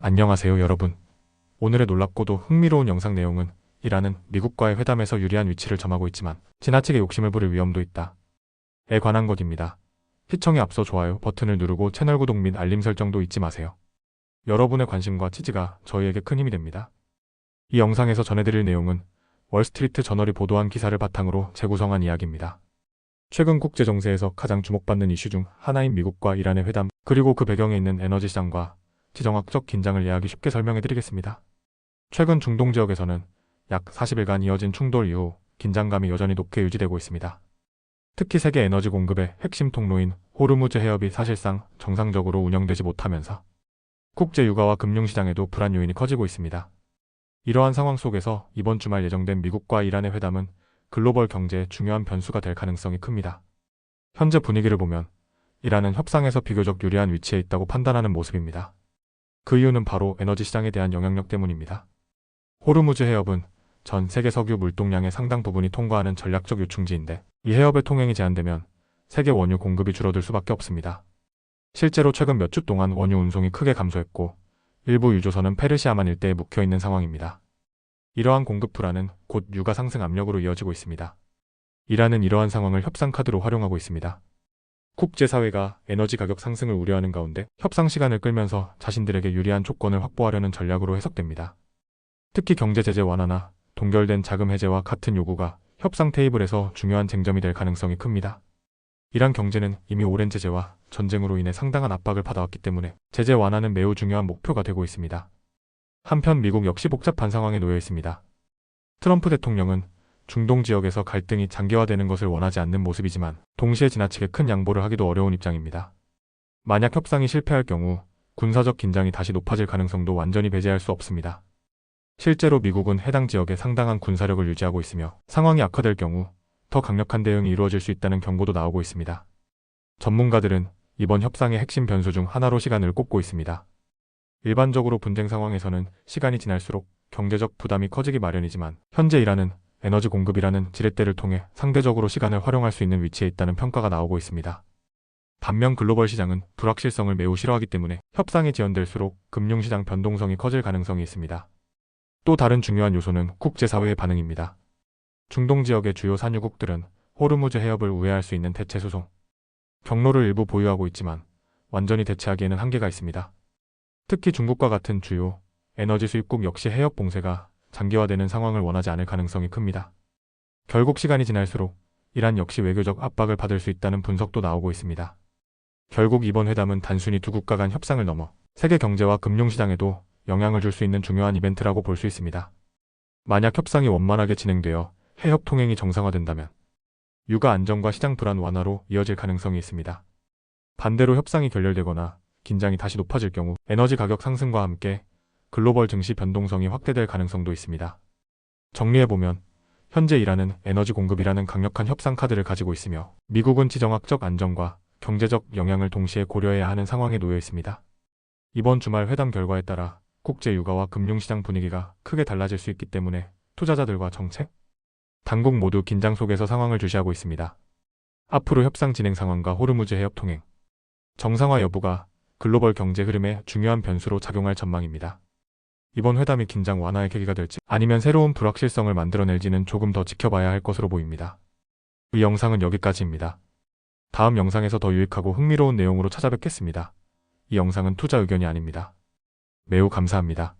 안녕하세요 여러분. 오늘의 놀랍고도 흥미로운 영상 내용은 이란은 미국과의 회담에서 유리한 위치를 점하고 있지만 지나치게 욕심을 부릴 위험도 있다. 에 관한 것입니다. 시청에 앞서 좋아요 버튼을 누르고 채널 구독 및 알림 설정도 잊지 마세요. 여러분의 관심과 지지가 저희에게 큰 힘이 됩니다. 이 영상에서 전해드릴 내용은 월스트리트 저널이 보도한 기사를 바탕으로 재구성한 이야기입니다. 최근 국제 정세에서 가장 주목받는 이슈 중 하나인 미국과 이란의 회담, 그리고 그 배경에 있는 에너지 시장과 지정학적 긴장을 이해하기 쉽게 설명해드리겠습니다. 최근 중동 지역에서는 약 40일간 이어진 충돌 이후 긴장감이 여전히 높게 유지되고 있습니다. 특히 세계 에너지 공급의 핵심 통로인 호르무즈 해협이 사실상 정상적으로 운영되지 못하면서 국제 유가와 금융시장에도 불안 요인이 커지고 있습니다. 이러한 상황 속에서 이번 주말 예정된 미국과 이란의 회담은 글로벌 경제에 중요한 변수가 될 가능성이 큽니다. 현재 분위기를 보면 이란은 협상에서 비교적 유리한 위치에 있다고 판단하는 모습입니다. 그 이유는 바로 에너지 시장에 대한 영향력 때문입니다. 호르무즈 해협은 전 세계 석유 물동량의 상당 부분이 통과하는 전략적 유충지인데 이 해협의 통행이 제한되면 세계 원유 공급이 줄어들 수밖에 없습니다. 실제로 최근 몇 주 동안 원유 운송이 크게 감소했고 일부 유조선은 페르시아만 일대에 묵혀있는 상황입니다. 이러한 공급 불안은 곧 유가 상승 압력으로 이어지고 있습니다. 이란은 이러한 상황을 협상 카드로 활용하고 있습니다. 국제사회가 에너지 가격 상승을 우려하는 가운데 협상 시간을 끌면서 자신들에게 유리한 조건을 확보하려는 전략으로 해석됩니다. 특히 경제 제재 완화나 동결된 자금 해제와 같은 요구가 협상 테이블에서 중요한 쟁점이 될 가능성이 큽니다. 이란 경제는 이미 오랜 제재와 전쟁으로 인해 상당한 압박을 받아왔기 때문에 제재 완화는 매우 중요한 목표가 되고 있습니다. 한편 미국 역시 복잡한 상황에 놓여 있습니다. 트럼프 대통령은 중동 지역에서 갈등이 장기화되는 것을 원하지 않는 모습이지만 동시에 지나치게 큰 양보를 하기도 어려운 입장입니다. 만약 협상이 실패할 경우 군사적 긴장이 다시 높아질 가능성도 완전히 배제할 수 없습니다. 실제로 미국은 해당 지역에 상당한 군사력을 유지하고 있으며 상황이 악화될 경우 더 강력한 대응이 이루어질 수 있다는 경고도 나오고 있습니다. 전문가들은 이번 협상의 핵심 변수 중 하나로 시간을 꼽고 있습니다. 일반적으로 분쟁 상황에서는 시간이 지날수록 경제적 부담이 커지기 마련이지만 현재 이란은 에너지 공급이라는 지렛대를 통해 상대적으로 시간을 활용할 수 있는 위치에 있다는 평가가 나오고 있습니다. 반면 글로벌 시장은 불확실성을 매우 싫어하기 때문에 협상이 지연될수록 금융시장 변동성이 커질 가능성이 있습니다. 또 다른 중요한 요소는 국제사회의 반응입니다. 중동 지역의 주요 산유국들은 호르무즈 해협을 우회할 수 있는 대체 수송 경로를 일부 보유하고 있지만 완전히 대체하기에는 한계가 있습니다. 특히 중국과 같은 주요 에너지 수입국 역시 해협 봉쇄가 장기화되는 상황을 원하지 않을 가능성이 큽니다. 결국 시간이 지날수록 이란 역시 외교적 압박을 받을 수 있다는 분석도 나오고 있습니다. 결국 이번 회담은 단순히 두 국가 간 협상을 넘어 세계 경제와 금융시장에도 영향을 줄 수 있는 중요한 이벤트라고 볼 수 있습니다. 만약 협상이 원만하게 진행되어 해협 통행이 정상화된다면 유가 안정과 시장 불안 완화로 이어질 가능성이 있습니다. 반대로 협상이 결렬되거나 긴장이 다시 높아질 경우 에너지 가격 상승과 함께 글로벌 증시 변동성이 확대될 가능성도 있습니다. 정리해보면 현재 이란은 에너지 공급이라는 강력한 협상 카드를 가지고 있으며 미국은 지정학적 안정과 경제적 영향을 동시에 고려해야 하는 상황에 놓여 있습니다. 이번 주말 회담 결과에 따라 국제 유가와 금융시장 분위기가 크게 달라질 수 있기 때문에 투자자들과 정책, 당국 모두 긴장 속에서 상황을 주시하고 있습니다. 앞으로 협상 진행 상황과 호르무즈 해협 통행, 정상화 여부가 글로벌 경제 흐름에 중요한 변수로 작용할 전망입니다. 이번 회담이 긴장 완화의 계기가 될지 아니면 새로운 불확실성을 만들어낼지는 조금 더 지켜봐야 할 것으로 보입니다. 이 영상은 여기까지입니다. 다음 영상에서 더 유익하고 흥미로운 내용으로 찾아뵙겠습니다. 이 영상은 투자 의견이 아닙니다. 매우 감사합니다.